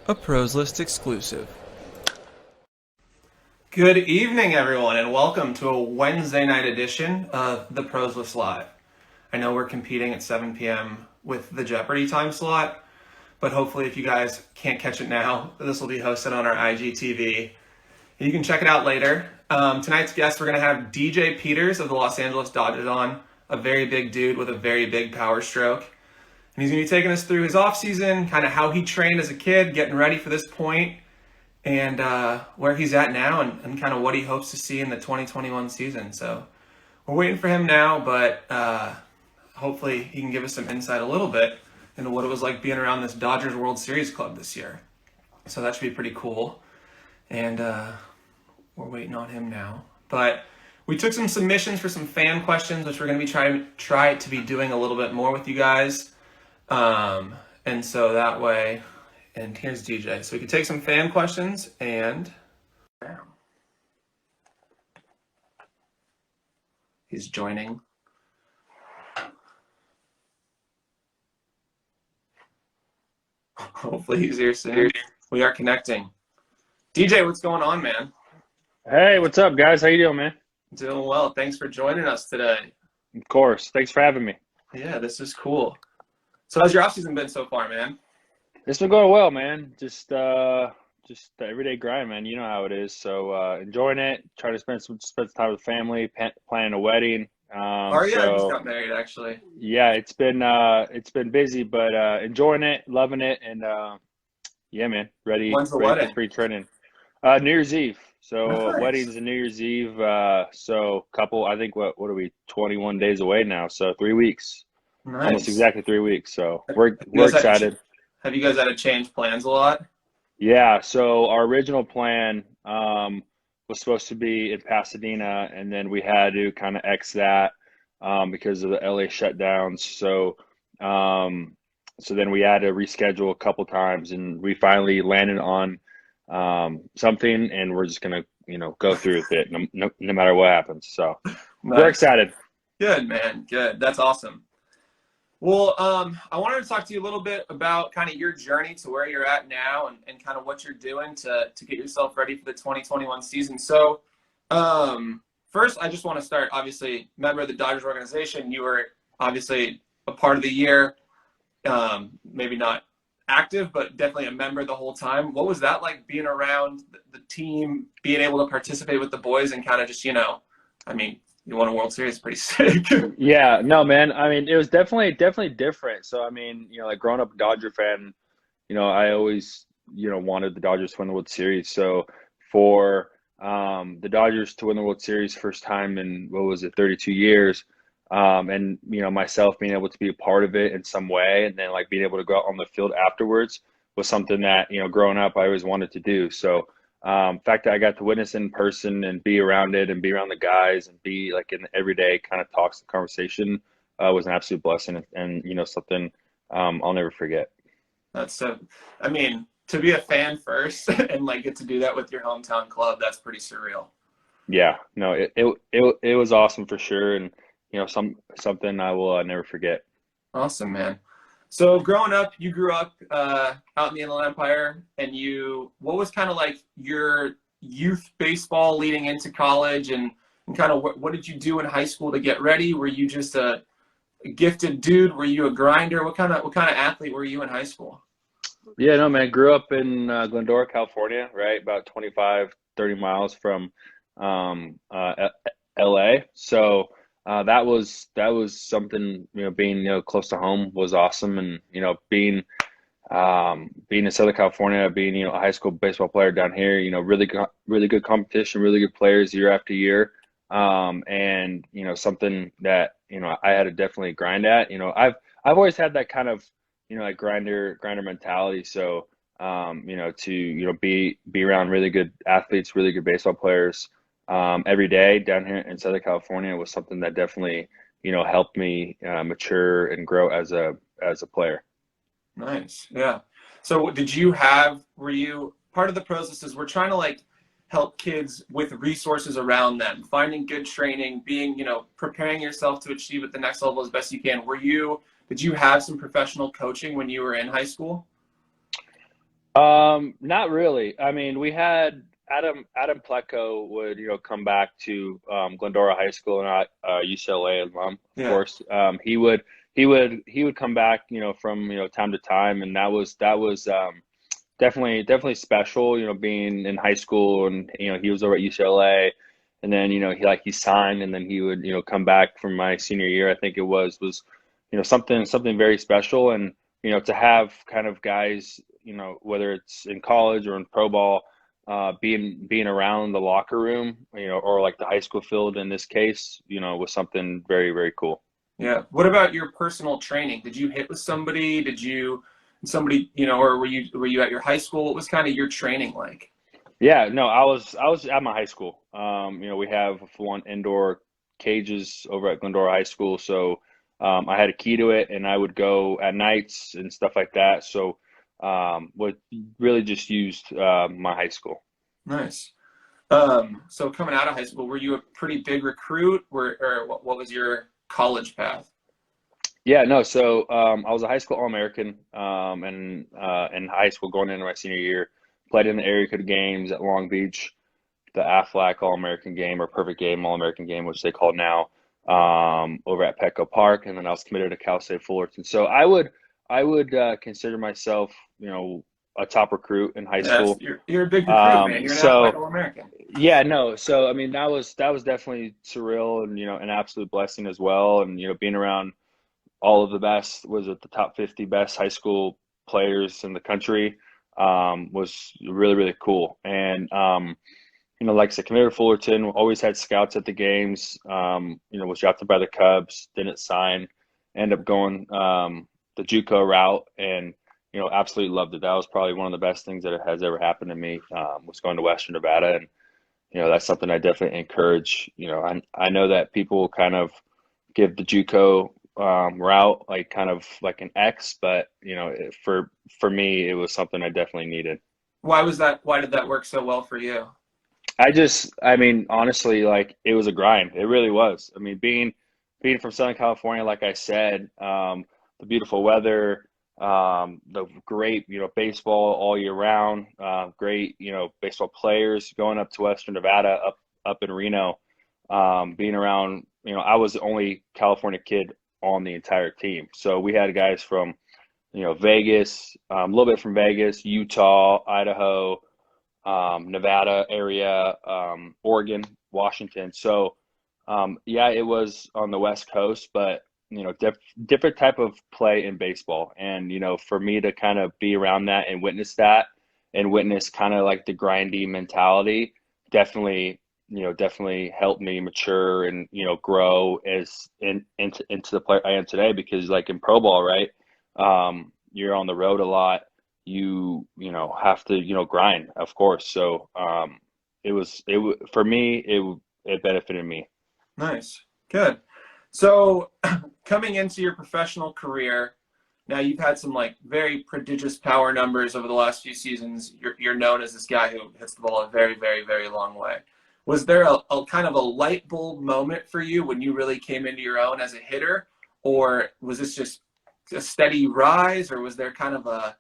A Pros List exclusive. Good evening, everyone, and welcome to a Wednesday night edition of the Pros List Live. I know we're competing at 7 p.m. with the Jeopardy time slot, but hopefully if you guys can't catch it now, this will be hosted on our IGTV. You can check it out later. Tonight's guest, we're going to have DJ Peters of the Los Angeles Dodgers on, a very big dude with a very big power stroke. And he's going to be taking us through his offseason, kind of how he trained as a kid, getting ready for this point, and where he's at now and kind of what he hopes to see in the 2021 season. So we're waiting for him now, but hopefully he can give us some insight a little bit into what it was like being around this Dodgers World Series club this year. So that should be pretty cool. And we're waiting on him now. But we took some submissions for some fan questions, which we're going to be try to be doing a little bit more with you guys. And so that way, and here's DJ. So we can take some fan questions and he's joining. Hopefully he's here soon. We are connecting. DJ, what's going on, man? Hey, what's up, guys? How you doing, man? Doing well. Thanks for joining us today. Of course. Thanks for having me. Yeah, this is cool. So how's your offseason been so far, man? It's been going well, man. Just the everyday grind, man. You know how it is. So enjoying it. Trying to spend some time with family. Planning a wedding. I just got married, actually. Yeah, it's been busy, but enjoying it, loving it, and yeah, man, ready. When's the ready wedding? for spring training. New Year's Eve. So Nice. wedding's and New Year's Eve. So couple. I think what are we? 21 days away now. So 3 weeks. Nice. Almost exactly 3 weeks. So we're excited. Have you guys had to change plans a lot? Yeah, so our original plan was supposed to be in Pasadena, and then we had to kind of X that because of the LA shutdowns. So then we had to reschedule a couple times, and we finally landed on something, and we're just gonna go through with it no matter what happens. So Nice. we're excited. Good, man. Good. That's awesome. Well, I wanted to talk to you a little bit about kind of your journey to where you're at now and kind of what you're doing to get yourself ready for the 2021 season. So first, I just want to start, obviously, member of the Dodgers organization. You were obviously a part of the year, maybe not active, but definitely a member the whole time. What was that like being around the team, being able to participate with the boys and kind of just, you won a World Series, pretty sick. Yeah, no, man. I mean, it was definitely different. So, I mean, like growing up a Dodger fan, I always, wanted the Dodgers to win the World Series. So for the Dodgers to win the World Series first time in, 32 years, and, myself being able to be a part of it in some way, and then like being able to go out on the field afterwards was something that, growing up, I always wanted to do. So, the fact that I got to witness in person and be around it and be around the guys and be like in the everyday kind of talks and conversation was an absolute blessing and something I'll never forget. That's so, to be a fan first and like get to do that with your hometown club, that's pretty surreal. Yeah, no, it was awesome for sure, and something I will never forget. Awesome, man. So growing up, you grew up out in the Inland Empire, and what was kind of like your youth baseball leading into college, and kind of what did you do in high school to get ready? Were you just a gifted dude? Were you a grinder? What kind of athlete were you in high school? Yeah, no, man. Grew up in Glendora, California, right? About 25-30 miles from LA. So that was something, being close to home was awesome, and being in Southern California, being a high school baseball player down here, really good competition, really good players year after year, and something that I had to definitely grind at. I've always had that kind of like grinder mentality. So to be around really good athletes, really good baseball players every day down here in Southern California was something that definitely helped me mature and grow as a player. Nice. Yeah. So were you part of the process is we're trying to like help kids with resources around them, finding good training, being, preparing yourself to achieve at the next level as best you can. Did you have some professional coaching when you were in high school? Not really. I mean, we had Adam Pleco would, come back to Glendora High School, not UCLA alum, of Yeah. course. He would come back, from, time to time, and that was definitely special, being in high school, and he was over at UCLA, and then he signed, and then he would come back from my senior year, I think it was something very special, and to have kind of guys, whether it's in college or in pro ball, being around the locker room, or like the high school field in this case, was something very, very cool. Yeah. What about your personal training? Did you hit with somebody? Or were you at your high school? What was kind of your training like? Yeah, no, I was at my high school. We have one indoor cages over at Glendora High School, so I had a key to it, and I would go at nights and stuff like that. So, what really just used my high school. Nice. So coming out of high school, were you a pretty big recruit? Or what was your college path? Yeah, no. So I was a high school All-American, and in high school going into my senior year, played in the area code games at Long Beach, the Aflac All-American game or Perfect Game All-American game, which they call now, over at Petco Park, and then I was committed to Cal State Fullerton. So I would consider myself, a top recruit in high Yes, school. you're a big recruit, man. You're an Aflac So All-American. yeah, no. So I mean, that was definitely surreal, and an absolute blessing as well. And being around all of the best, was it the top 50 best high school players in the country, was really, really cool. And like I said, committed to Fullerton, always had scouts at the games. Was drafted by the Cubs, didn't sign, ended up going the JUCO route, and absolutely loved it. That was probably one of the best things that has ever happened to me. Was going to Western Nevada, and that's something I definitely encourage. I know that people kind of give the JUCO route like kind of like an X, but for me, it was something I definitely needed. Why was that? Why did that work so well for you? I mean, honestly, like it was a grind. It really was. I mean, being from Southern California, like I said, the beautiful weather, the great, baseball all year round, great, baseball players going up to Western Nevada, up in Reno, being around, I was the only California kid on the entire team. So we had guys from, Vegas, a little bit from Vegas, Utah, Idaho, Nevada area, Oregon, Washington. So, yeah, it was on the West Coast, but different type of play in baseball. And for me to kind of be around that, and witness kind of like the grindy mentality, definitely, definitely helped me mature and grow into the player I am today. Because like in pro ball, right, you're on the road a lot, have to grind, of course. So for me, it benefited me. Nice. Good. So coming into your professional career, now you've had some like very prodigious power numbers over the last few seasons. You're known as this guy who hits the ball a very, very, very long way. Was there a kind of a light bulb moment for you when you really came into your own as a hitter? Or was this just a steady rise? Or was there kind of a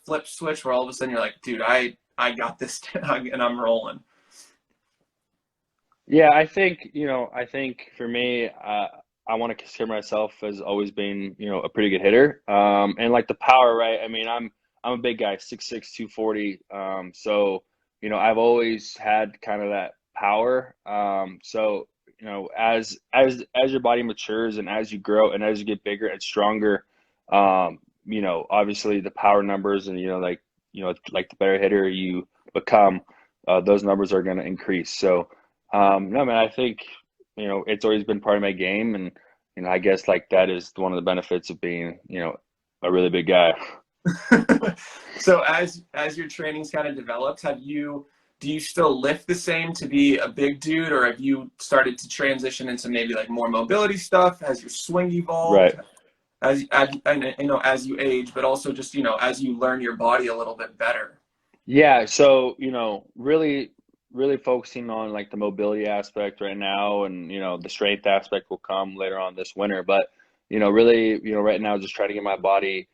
flip switch where all of a sudden you're like, dude, I got this and I'm rolling? Yeah, I think for me, I want to consider myself as always being, a pretty good hitter. And like the power, right? I mean, I'm a big guy, 6'6", 240. So, I've always had kind of that power. So, as your body matures and as you grow and as you get bigger and stronger, obviously the power numbers and, like the better hitter you become, those numbers are going to increase. So, no, man, I think, it's always been part of my game. And, I guess like that is one of the benefits of being, a really big guy. So as your training's kind of developed, do you still lift the same to be a big dude, or have you started to transition into maybe like more mobility stuff? Has your swing evolved Right. as you age, but also just, as you learn your body a little bit better? Yeah. So, really, really focusing on like the mobility aspect right now, and, the strength aspect will come later on this winter. But, really, right now, just trying to get my body,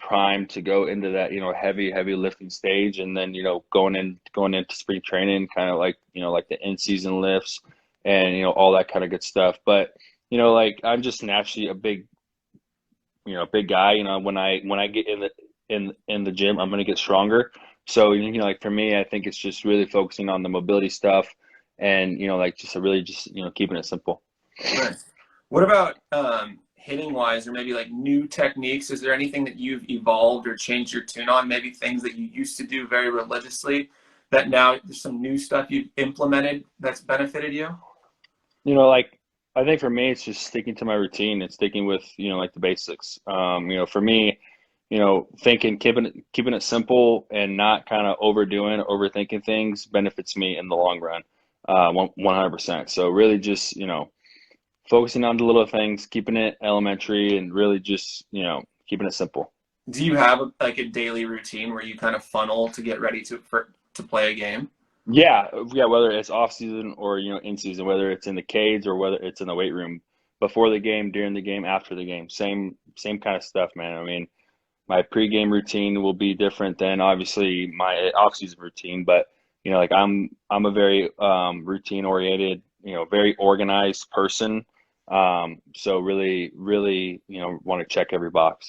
primed to go into that, heavy lifting stage. And then, going into spring training, kind of like, like the in-season lifts and, all that kind of good stuff. But, like I'm just naturally a big guy. When I get in the gym, I'm going to get stronger. So, like for me, I think it's just really focusing on the mobility stuff and, like just really just, keeping it simple. Nice. What about hitting wise, or maybe like new techniques? Is there anything that you've evolved or changed your tune on? Maybe things that you used to do very religiously that now there's some new stuff you've implemented that's benefited you? Like I think for me, it's just sticking to my routine and sticking with, like the basics. For me, thinking, keeping it simple and not kind of overdoing, overthinking things benefits me in the long run, 100%. So really just, focusing on the little things, keeping it elementary and really just, keeping it simple. Do you have like a daily routine where you kind of funnel to get ready to play a game? Yeah, whether it's off season or, in season, whether it's in the cage or whether it's in the weight room, before the game, during the game, after the game, same kind of stuff, man. I mean, my pregame routine will be different than obviously my off-season routine, but like I'm a very routine oriented, very organized person. So really, want to check every box.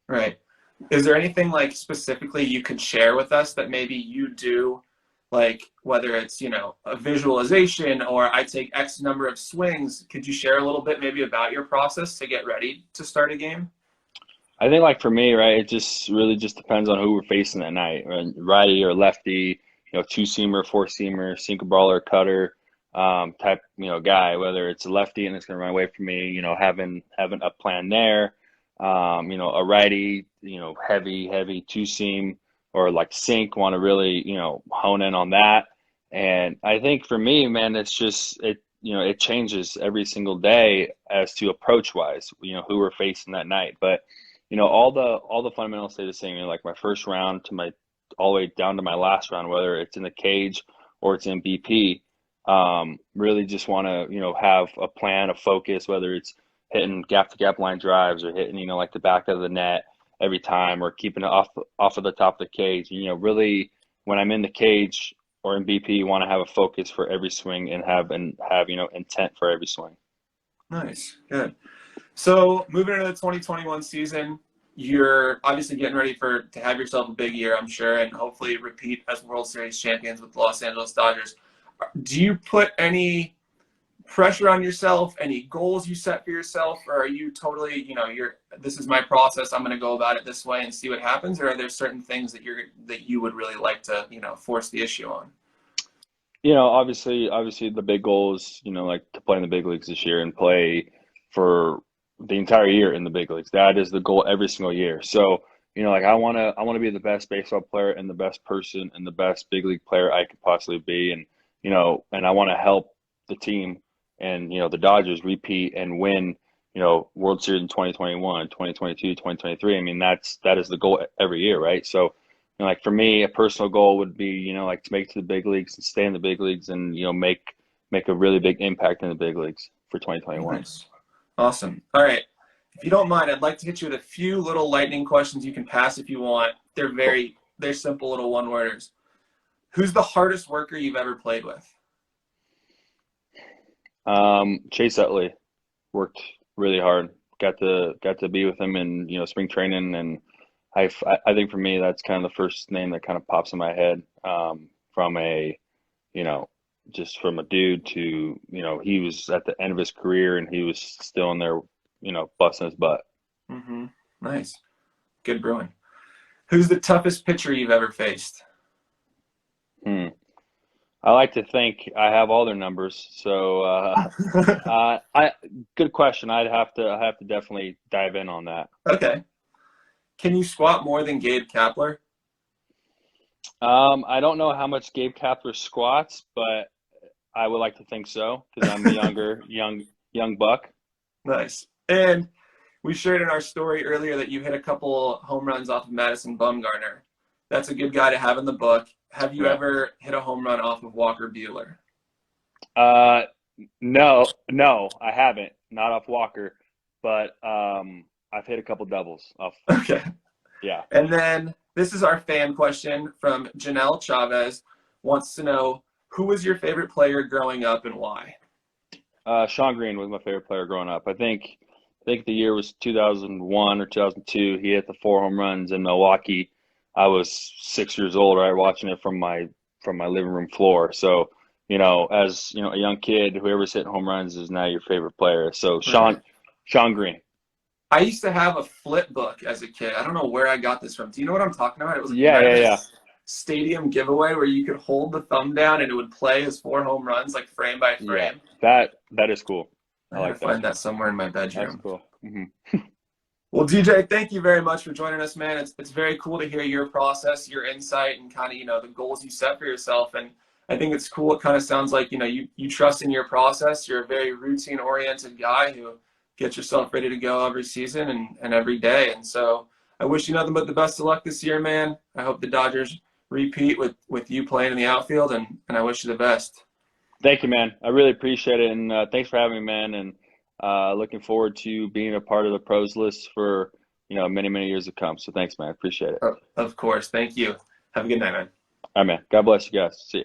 Right. Is there anything like specifically you could share with us that maybe you do, like whether it's, a visualization or I take X number of swings? Could you share a little bit maybe about your process to get ready to start a game? I think like for me, right, it just really just depends on who we're facing that night, right? Righty or lefty, two-seamer, four-seamer, sinker baller, cutter, type, guy, whether it's a lefty and it's going to run away from me, having a plan there, a righty, heavy two-seam or like sink, want to really, hone in on that. And I think for me, man, it's just, it changes every single day as to approach wise, who we're facing that night. But all the fundamentals stay the same. Like my first round to my all the way down to my last round, whether it's in the cage or it's in BP. Really just want to have a plan, a focus, whether it's hitting gap to gap line drives or hitting like the back of the net every time or keeping it off of the top of the cage. Really when I'm in the cage or in BP, want to have a focus for every swing and have intent for every swing. Nice. Good. So moving into the 2021 season, you're obviously getting ready to have yourself a big year, I'm sure, and hopefully repeat as World Series champions with the Los Angeles Dodgers. Do you put any pressure on yourself, any goals you set for yourself, or are you totally, this is my process, I'm going to go about it this way and see what happens, or are there certain things that you would really like to, force the issue on? Obviously the big goal is, like to play in the big leagues this year and play for the entire year in the big leagues. That is the goal every single year. So, like I want to be the best baseball player and the best person and the best big league player I could possibly be. And, and I want to help the team and, the Dodgers repeat and win, World Series in 2021, 2022, 2023. I mean, that is the goal every year, right? So, like for me, a personal goal would be, like to make it to the big leagues and stay in the big leagues and, make a really big impact in the big leagues for 2021. Nice. Awesome. All right. If you don't mind, I'd like to hit you with a few little lightning questions you can pass if you want. They're simple little one-worders. Who's the hardest worker you've ever played with? Chase Utley worked really hard. Got to be with him in, spring training, and I think for me that's kind of the first name that kind of pops in my head, from a, just from a dude to, he was at the end of his career and he was still in there, busting his butt. Mm-hmm. Nice. Good brewing. Who's the toughest pitcher you've ever faced? I like to think I have all their numbers. So, good question. I have to definitely dive in on that. Okay. Can you squat more than Gabe Kapler? I don't know how much Gabe Kapler squats, but I would like to think so because I'm a young buck. Nice. And we shared in our story earlier that you hit a couple home runs off of Madison Bumgarner. That's a good guy to have in the book. Have you ever hit a home run off of Walker Buehler? No, I haven't. Not off Walker, but I've hit a couple doubles off. Okay. Yeah. And then this is our fan question from Janelle Chavez. Wants to know, who was your favorite player growing up and why? Sean Green was my favorite player growing up. I think the year was 2001 or 2002. He hit the 4 home runs in Milwaukee. I was 6 years old, right, watching it from my living room floor. So, as a young kid, whoever's hitting home runs is now your favorite player. So Sean Green. I used to have a flip book as a kid. I don't know where I got this from. Do you know what I'm talking about? It was Yeah, yeah, yeah. stadium giveaway where you could hold the thumb down and it would play his 4 home runs, like frame by Yeah. frame. That is cool. I I gotta like that. find that somewhere in my That's bedroom. cool. Hmm. Well, DJ, thank you very much for joining us, man. It's very cool to hear your process, your insight, and kind of, the goals you set for yourself. And I think it's cool. It kind of sounds like, you trust in your process. You're a very routine-oriented guy who gets yourself ready to go every season and every day. And so I wish you nothing but the best of luck this year, man. I hope the Dodgers repeat with you playing in the outfield, and I wish you the best. Thank you, man. I really appreciate it, and thanks for having me, man. And looking forward to being a part of the pros list for many, many years to come. So thanks, man. I appreciate it. Of course. Thank you. Have a good night, man. All right, man. God bless you guys. See you.